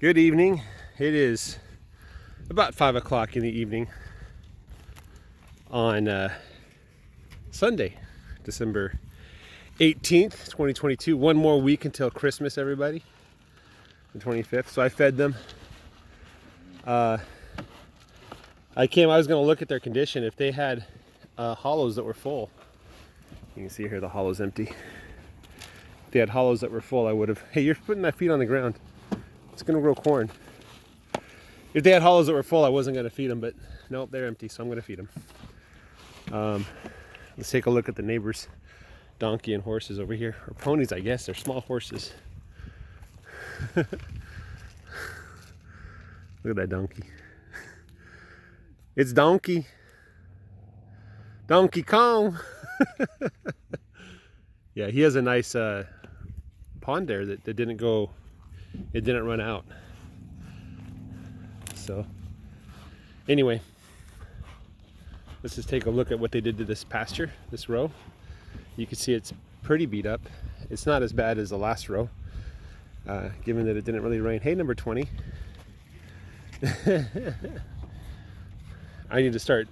Good evening. It is about 5 o'clock in the evening on Sunday, December 18th, 2022. One more week until Christmas, everybody. The 25th. So I fed them. I was going to look at their condition. If they had hollows that were full, you can see here the hollow's empty. If they had hollows that were full, I would have. Hey, you're putting that feed on the ground. It's going to grow corn. If they had hollows that were full, I wasn't going to feed them, but nope, they're empty, so I'm going to feed them. Let's take a look at the neighbor's donkey and horses over here. Or ponies, I guess. They're small horses. Look at that donkey. It's Donkey. Donkey Kong. Yeah, he has a nice pond there that didn't go, it didn't run out. So anyway, let's just take a look at what they did to this pasture, this row. You can see it's pretty beat up. It's not as bad as the last row, given that it didn't really rain. Hey, number 20. I need to start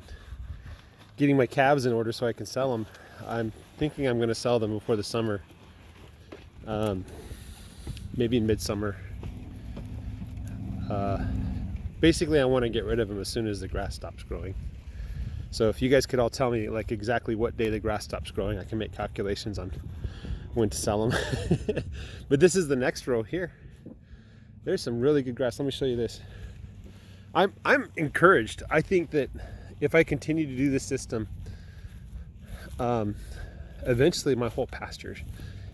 getting my calves in order so I can sell them. I'm thinking I'm going to sell them before the summer, maybe in midsummer. Basically, I want to get rid of them as soon as the grass stops growing. So if you guys could all tell me like exactly what day the grass stops growing, I can make calculations on when to sell them. But this is the next row here. There's some really good grass. Let me show you this. I'm encouraged. I think that if I continue to do this system, eventually my whole pasture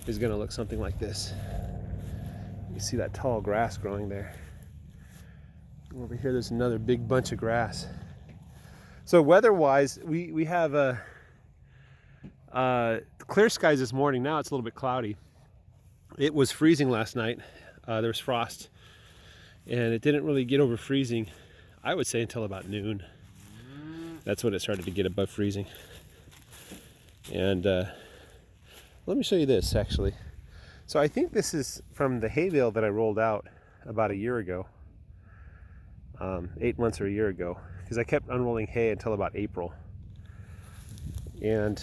is going to look something like this. You see that tall grass growing there. Over here there's another big bunch of grass. So weather-wise, we have clear skies this morning. Now it's a little bit cloudy. It was freezing last night. There was frost, and it didn't really get over freezing, I would say, until about noon. That's when it started to get above freezing. And let me show you this, actually. So I think this is from the hay bale that I rolled out about a year ago. 8 months or a year ago, because I kept unrolling hay until about April. And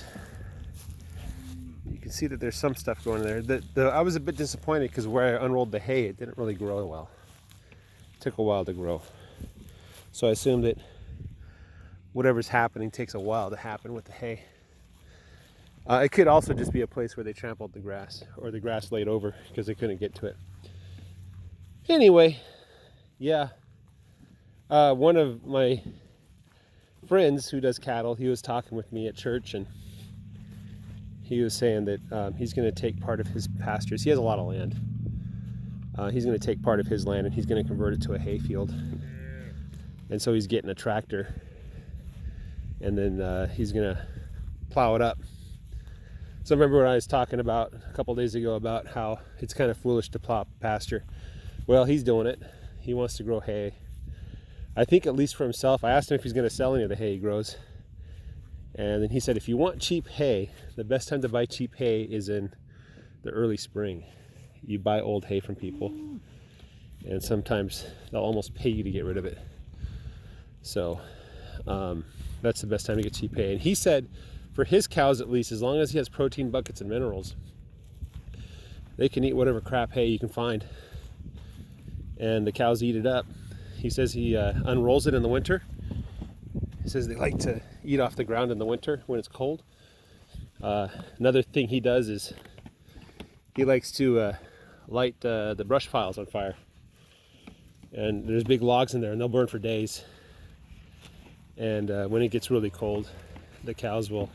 you can see that there's some stuff going in there. I was a bit disappointed because where I unrolled the hay, it didn't really grow well. It took a while to grow. So I assumed that whatever's happening takes a while to happen with the hay. It could also just be a place where they trampled the grass, or the grass laid over because they couldn't get to it. Anyway, yeah. One of my friends who does cattle, he was talking with me at church, and he was saying that he's going to take part of his pastures. He has a lot of land. He's going to take part of his land and he's going to convert it to a hay field. And so he's getting a tractor, and then he's going to plow it up. So remember when I was talking about a couple days ago about how it's kind of foolish to plow pasture? Well, he's doing it. He wants to grow hay. I think at least for himself. I asked him if he's going to sell any of the hay he grows. And then he said, if you want cheap hay, the best time to buy cheap hay is in the early spring. You buy old hay from people, and sometimes they'll almost pay you to get rid of it. So that's the best time to get cheap hay. And he said for his cows, at least, as long as he has protein buckets and minerals, they can eat whatever crap hay you can find. And the cows eat it up. He says he unrolls it in the winter. He says they like to eat off the ground in the winter when it's cold. Another thing he does is he likes to light the brush piles on fire. And there's big logs in there, and they'll burn for days. And when it gets really cold, the cows will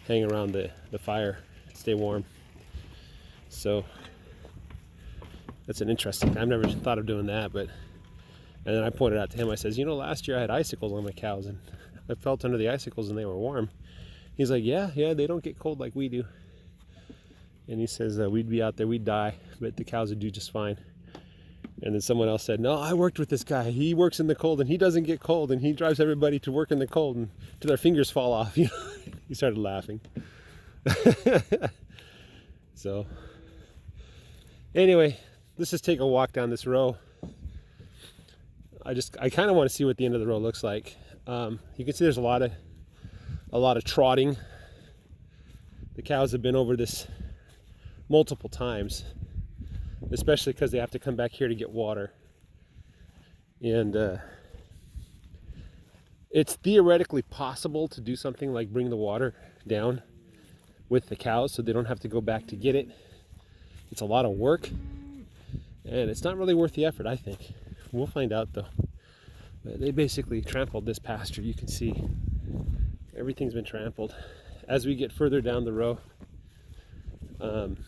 hang around the fire, stay warm. So that's an interesting thing. I've never thought of doing that, but. And then I pointed out to him, I says, last year I had icicles on my cows, and I felt under the icicles and they were warm. He's like, yeah, they don't get cold like we do. And he says, we'd be out there, we'd die, but the cows would do just fine. And then someone else said, no, I worked with this guy. He works in the cold and he doesn't get cold, and he drives everybody to work in the cold and till their fingers fall off. He started laughing. So anyway, let's just take a walk down this row. I kind of want to see what the end of the row looks like. You can see there's a lot of trotting. The cows have been over this multiple times, especially because they have to come back here to get water. And it's theoretically possible to do something like bring the water down with the cows so they don't have to go back to get it. It's a lot of work, and it's not really worth the effort, I think. We'll find out though. But they basically trampled this pasture. You can see everything's been trampled. As we get further down the row, it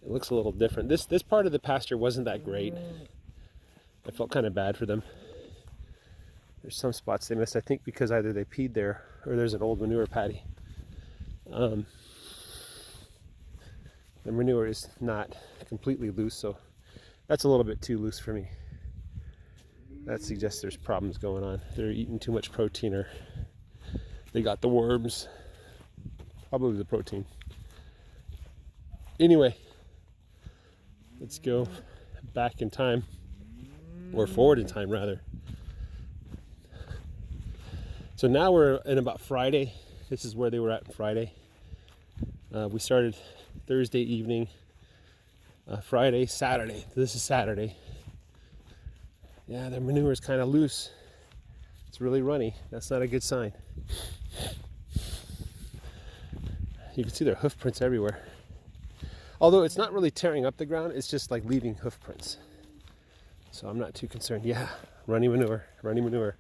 looks a little different. This part of the pasture wasn't that great. I felt kind of bad for them. There's some spots they missed, I think because either they peed there or there's an old manure paddy. The manure is not completely loose, so that's a little bit too loose for me. That suggests there's problems going on. They're eating too much protein, or they got the worms. Probably the protein. Anyway, let's go back in time, or forward in time rather. So now we're in about Friday. This is where they were at on Friday. We started Thursday evening, Friday, Saturday. This is Saturday. Yeah, their manure is kind of loose. It's really runny. That's not a good sign. You can see their hoof prints everywhere. Although it's not really tearing up the ground, it's just like leaving hoof prints. So I'm not too concerned. Yeah, runny manure, runny manure.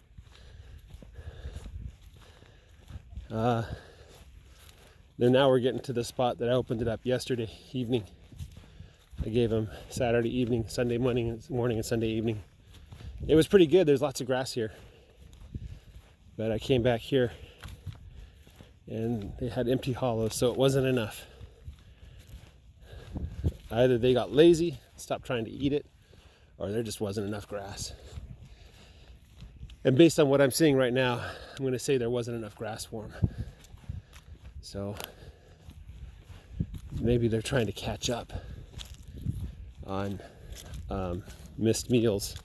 Then now we're getting to the spot that I opened it up yesterday evening. I gave them Saturday evening, Sunday morning, and Sunday evening. It was pretty good. There's lots of grass here. But I came back here and they had empty hollows, so it wasn't enough. Either they got lazy, stopped trying to eat it, or there just wasn't enough grass. And based on what I'm seeing right now, I'm going to say there wasn't enough grass for them. So maybe they're trying to catch up on missed meals.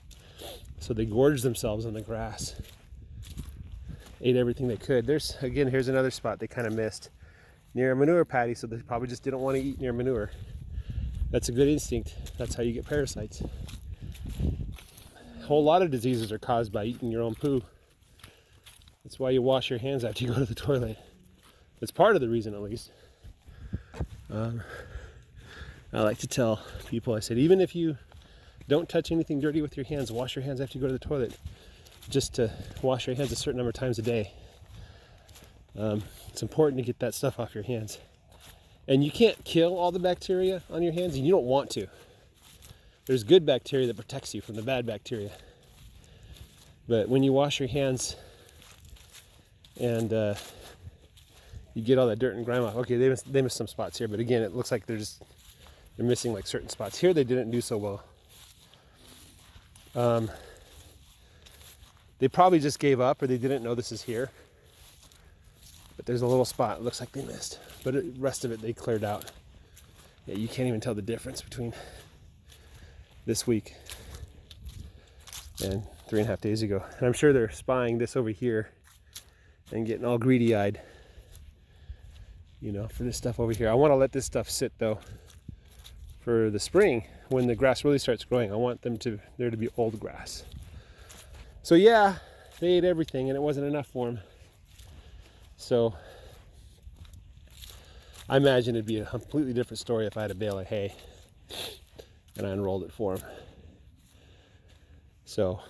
So they gorged themselves on the grass, ate everything they could. Here's another spot they kind of missed near a manure paddy, so they probably just didn't want to eat near manure. That's a good instinct. That's how you get parasites. A whole lot of diseases are caused by eating your own poo. That's why you wash your hands after you go to the toilet. That's part of the reason, at least. I like to tell people, I said, even if you don't touch anything dirty with your hands, wash your hands after you go to the toilet. Just to wash your hands a certain number of times a day. It's important to get that stuff off your hands. And you can't kill all the bacteria on your hands, and you don't want to. There's good bacteria that protects you from the bad bacteria. But when you wash your hands and you get all that dirt and grime off. Okay, they missed some spots here, but again, it looks like they're missing like certain spots. Here they didn't do so well. They probably just gave up, or they didn't know this is here. But there's a little spot it looks like they missed, but the rest of it they cleared out. Yeah, you can't even tell the difference between this week and 3.5 days ago. And I'm sure they're spying this over here and getting all greedy-eyed, for this stuff over here. I want to let this stuff sit though for the spring when the grass really starts growing. I want there to be old grass. So yeah, they ate everything and it wasn't enough for them. So I imagine it'd be a completely different story if I had a bale of hay and I unrolled it for them. So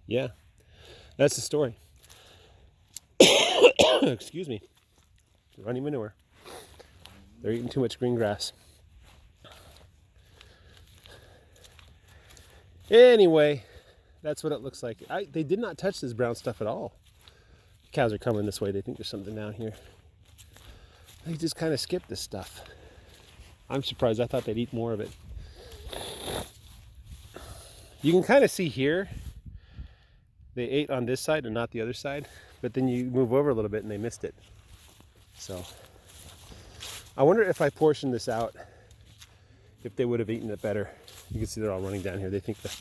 yeah, that's the story. Excuse me. Runny manure. They're eating too much green grass. Anyway, that's what it looks like. They did not touch this brown stuff at all. Cows are coming this way. They think there's something down here. They just kind of skipped this stuff. I'm surprised. I thought they'd eat more of it. You can kind of see here, they ate on this side and not the other side, but then you move over a little bit and they missed it. So I wonder if I portion this out if they would have eaten it better. You can see they're all running down here. They think that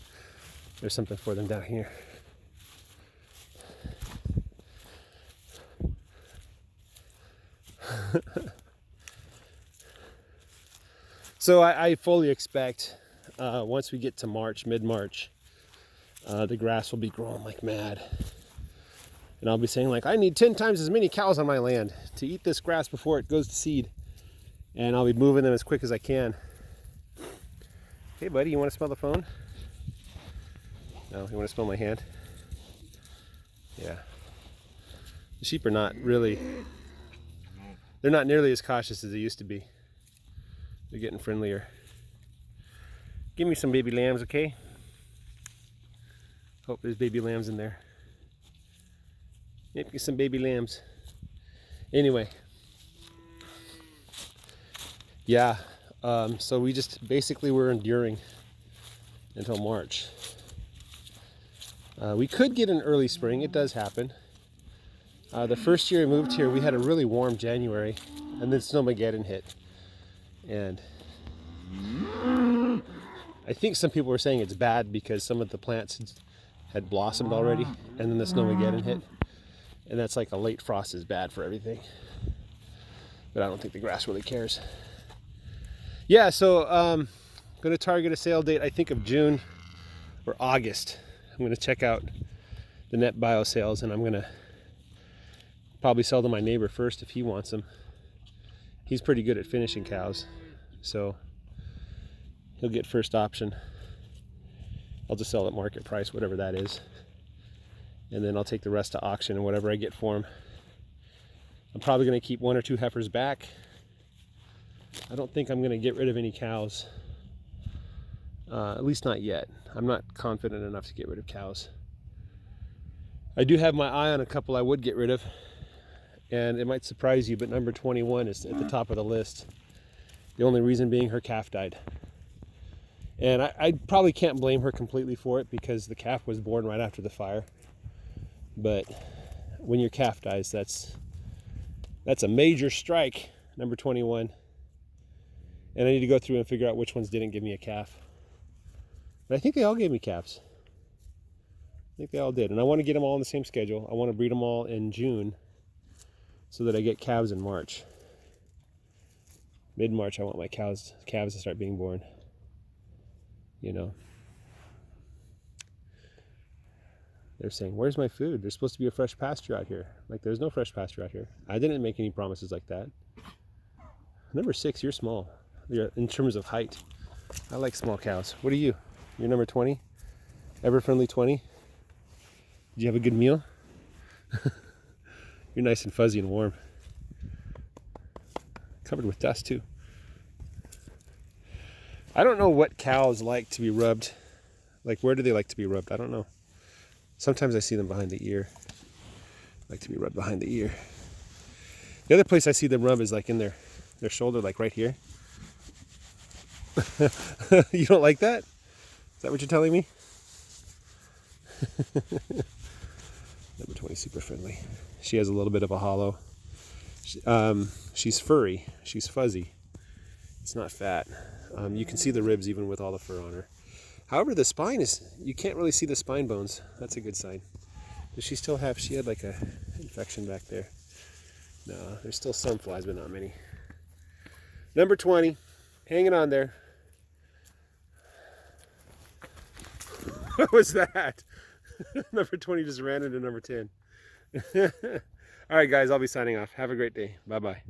there's something for them down here. So I fully expect once we get to March, mid-March, the grass will be growing like mad. And I'll be saying like, I need 10 times as many cows on my land to eat this grass before it goes to seed. And I'll be moving them as quick as I can. Hey buddy, you want to smell the phone? No, you want to smell my hand? Yeah. The sheep are not really, they're not nearly as cautious as they used to be. They're getting friendlier. Give me some baby lambs, okay? Hope there's baby lambs in there. Maybe some baby lambs. Anyway. Yeah, so we just basically were enduring until March. We could get an early spring. It does happen. The first year we moved here, we had a really warm January, and then Snowmageddon hit. And I think some people were saying it's bad because some of the plants had blossomed already, and then the Snowmageddon hit. And that's like a late frost is bad for everything. But I don't think the grass really cares. Yeah, so I'm going to target a sale date, I think, of June or August. I'm going to check out the net bio sales, and I'm going to probably sell to my neighbor first if he wants them. He's pretty good at finishing cows, so he'll get first option. I'll just sell at market price, whatever that is. And then I'll take the rest to auction and whatever I get for him. I'm probably going to keep 1 or 2 heifers back. I don't think I'm going to get rid of any cows. At least not yet. I'm not confident enough to get rid of cows. I do have my eye on a couple I would get rid of. And it might surprise you, but number 21 is at the top of the list. The only reason being her calf died. And I probably can't blame her completely for it because the calf was born right after the fire. But when your calf dies, that's a major strike, number 21. And I need to go through and figure out which ones didn't give me a calf. But I think they all gave me calves. I think they all did. And I want to get them all on the same schedule. I want to breed them all in June so that I get calves in March. Mid-March, I want my calves to start being born. You know. They're saying, where's my food? There's supposed to be a fresh pasture out here. Like, there's no fresh pasture out here. I didn't make any promises like that. Number 6, you're small. You're, in terms of height. I like small cows. What are you? You're number 20? Ever-friendly 20? Did you have a good meal? You're nice and fuzzy and warm. Covered with dust, too. I don't know what cows like to be rubbed. Like, where do they like to be rubbed? I don't know. Sometimes I see them behind the ear. Like to be rubbed behind the ear. The other place I see them rub is like in their shoulder, like right here. You don't like that? Is that what you're telling me? Number 20, super friendly. She has a little bit of a hollow. She's furry. She's fuzzy. It's not fat. You can see the ribs even with all the fur on her. However, the spine is, you can't really see the spine bones. That's a good sign. Does she still have, she had like a infection back there. No, there's still some flies, but not many. Number 20, hanging on there. What was that? Number 20 just ran into number 10. All right, guys, I'll be signing off. Have a great day. Bye-bye.